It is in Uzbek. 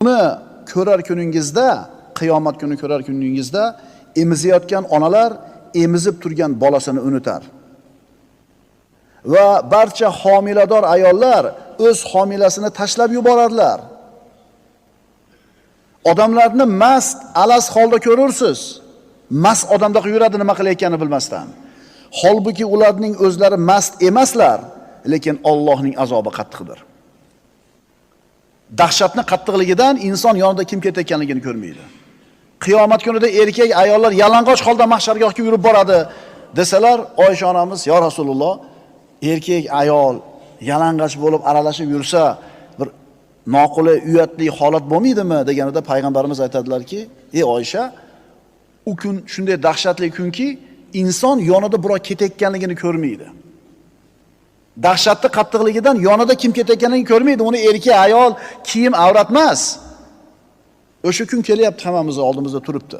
Uni ko'rar kuningizda, qiyomat kuni ko'rar kuningizda emizayotgan onalar emizib turgan bolasini unutar. Va barcha homilador ayollar o'z homilasini tashlab yuborarlar. Odamlarni mast, alas holda ko'rursiz. Mast odamda yuradi nima qilayotganini bilmasdan. Holbuki ularning o'zlari mast emaslar, lekin Allohning azobi qattiqdir. Dahshatni qattiqligidan inson yonida kim ketayotganligini ko'rmaydi. Qiyomat kunida erkak ayollar yalang'och holda mahshargohga yurib boradi desalar, Oysha onamiz, "Ya Rasululloh, erkak ayol yalang'och bo'lib aralashib yursa, bir noqulay, uyatli holat bo'lmaydimi?" deganida payg'ambarimiz aytadilar-ki, "Ey Oysha, u kun shunday dahshatli kunki, inson yonida birov ketayotganligini ko'rmaydi." Dahshatli qattiqligidan yonida kim ketayotganligini ko'rmaydi. Uni erkak, ayol, kiyim avrat emas. O'sha kun kelyapti, hammamiz oldimizda turibdi.